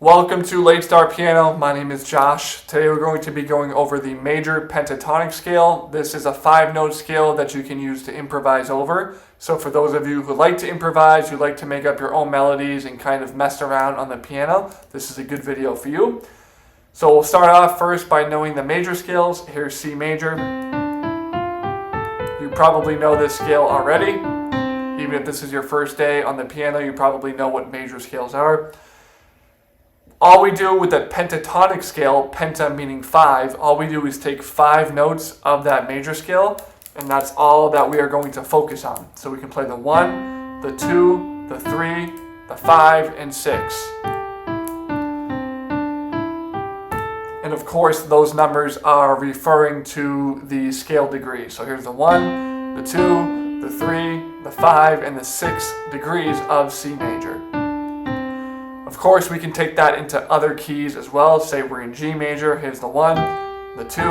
Welcome to Late Start Piano. My name is Josh. Today we're going to be going over the major pentatonic scale. This is a 5-note scale that you can use to improvise over. So for those of you who like to improvise, you like to make up your own melodies and kind of mess around on the piano, this is a good video for you. So we'll start off first by knowing the major scales. Here's C major. You probably know this scale already. Even if this is your first day on the piano, you probably know what major scales are. All we do with the pentatonic scale, penta meaning 5, all we do is take 5 notes of that major scale, and that's all that we are going to focus on. So we can play the 1, the 2, the 3, the 5, and 6. And of course, those numbers are referring to the scale degree. So here's the 1, the 2, the 3, the 5, and the 6 degrees of C major. Of course, we can take that into other keys as well. Say we're in G major. Here's the 1, the 2,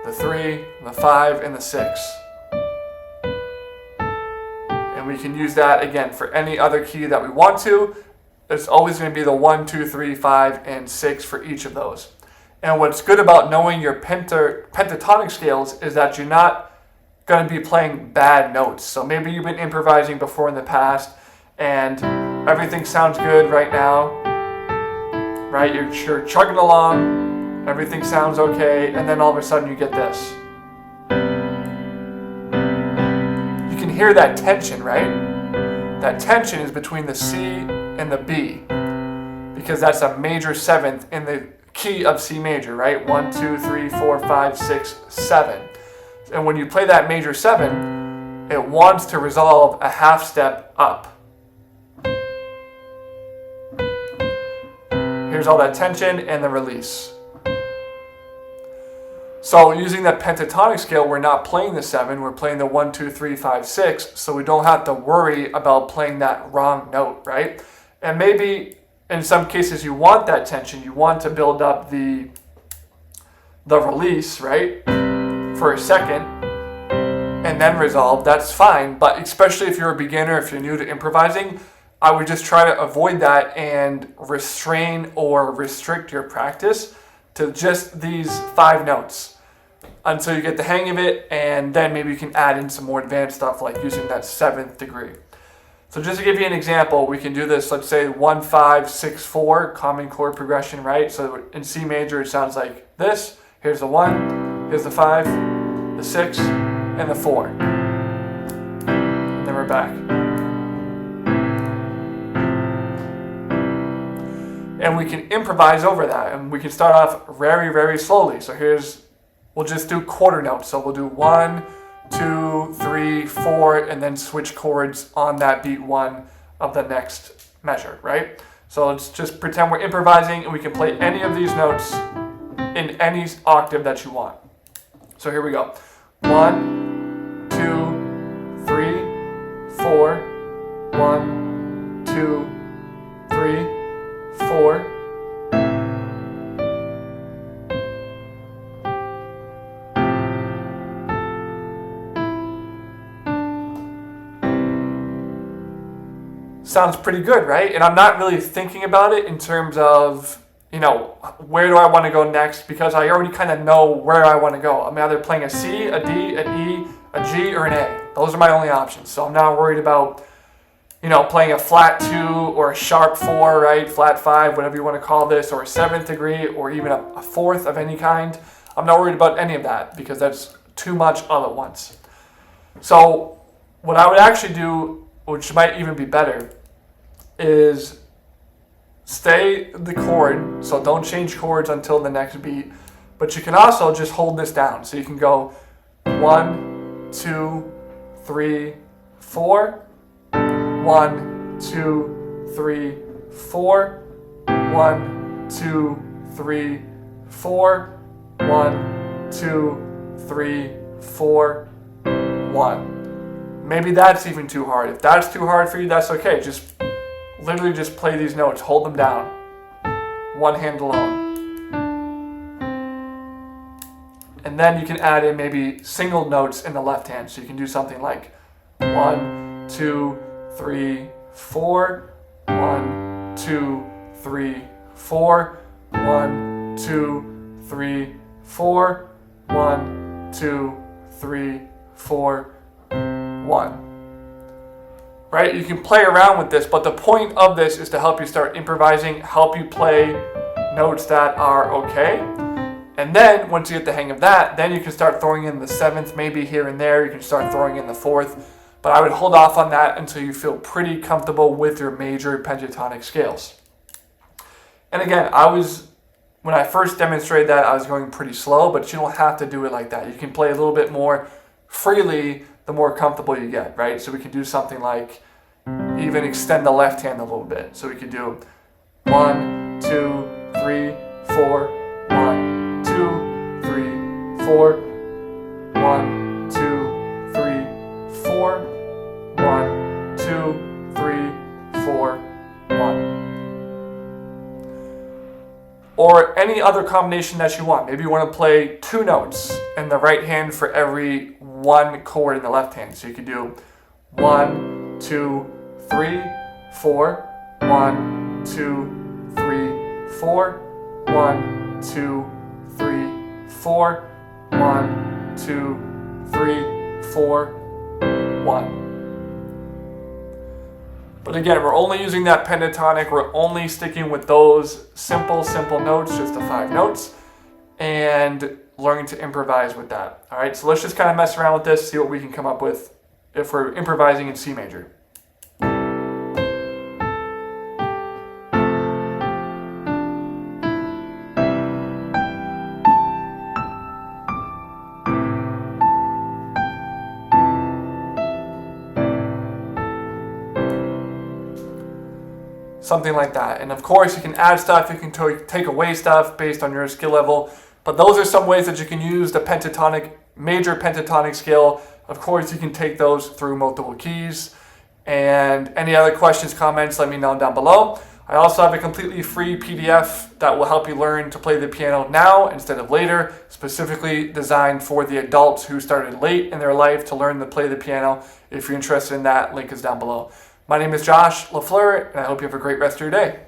the 3, the 5, and the 6. And we can use that again for any other key that we want to. It's always going to be the 1, 2, 3, 5, and 6 for each of those. And what's good about knowing your pentatonic scales is that you're not going to be playing bad notes. So maybe you've been improvising before in the past and everything sounds good right now, right? You're chugging along, everything sounds okay, and then all of a sudden you get this. You can hear that tension, right? That tension is between the C and the B, because that's a major 7th in the key of C major, right? 1, 2, 3, 4, 5, 6, 7. And when you play that major 7, it wants to resolve a half step up. Here's all that tension and the release. So using the pentatonic scale, we're not playing the 7, we're playing the 1, 2, 3, 5, 6, so we don't have to worry about playing that wrong note, right? And maybe in some cases you want that tension, you want to build up the release, right, for a second, and then resolve, that's fine. But especially if you're a beginner, if you're new to improvising, I would just try to avoid that and restrain or restrict your practice to just these 5 notes until you get the hang of it, and then maybe you can add in some more advanced stuff like using that 7th degree. So just to give you an example, we can do this, let's say 1, 5, 6, 4, common chord progression, right? So in C major it sounds like this. Here's the 1, here's the 5, the 6, and the 4. And then we're back. And we can improvise over that, and we can start off very, very slowly. So we'll just do quarter notes. So we'll do 1, 2, 3, 4, and then switch chords on that beat 1 of the next measure, right? So let's just pretend we're improvising, and we can play any of these notes in any octave that you want. So here we go. 1, 2, 3, 4, 1, 2, 3, 4. Sounds pretty good, right? And I'm not really thinking about it in terms of, where do I want to go next, because I already kind of know where I want to go. I'm either playing a C, a D, an E, a G, or an A. Those are my only options. So I'm not worried about playing a flat 2 or a sharp 4, right? Flat 5, whatever you want to call this, or a 7th degree, or even a 4th of any kind. I'm not worried about any of that because that's too much all at once. So what I would actually do, which might even be better, is stay the chord, so don't change chords until the next beat, but you can also just hold this down. So you can go 1, 2, 3, 4, 1, 2, 3, 4, 1, 2, 3, 4, 1, 2, 3, 4, 1. Maybe that's even too hard. If that's too hard for you, that's okay. Literally just play these notes, hold them down, one hand alone. And then you can add in maybe single notes in the left hand. So you can do something like 1, 2, 3, 4, 1, 2, 3, 4, 1, 2, 3, 4, 1, 2, 3, 4, 1. Right? You can play around with this, but the point of this is to help you start improvising, help you play notes that are okay. And then once you get the hang of that, then you can start throwing in the 7th, maybe here and there. You can start throwing in the 4th, but I would hold off on that until you feel pretty comfortable with your major pentatonic scales. And again, when I first demonstrated that, I was going pretty slow, but you don't have to do it like that. You can play a little bit more freely the more comfortable you get, right? So we can do something like even extend the left hand a little bit. So we could do 1, 2, 3, 4, 1, 2, 3, 4, 1, 2, 3, 4, 1, 2, 3, 4, 1. Or any other combination that you want. Maybe you want to play 2 notes in the right hand for every 1 chord in the left hand. So you could do 1, 2, 3, 4, 1, 2, 3, 4, 1, 2, 3, 4, 1, 2, 3, 4, 1. But again, we're only using that pentatonic. We're only sticking with those simple notes, just the 5 notes, and learning to improvise with that. All right, so let's just kind of mess around with this, see what we can come up with if we're improvising in C major. Something like that. And of course, you can add stuff, you can take away stuff based on your skill level. But those are some ways that you can use the pentatonic, major pentatonic scale. Of course, you can take those through multiple keys. And any other questions, comments, let me know down below. I also have a completely free PDF that will help you learn to play the piano now instead of later, specifically designed for the adults who started late in their life to learn to play the piano. If you're interested in that, link is down below. My name is Josh LaFleur, and I hope you have a great rest of your day.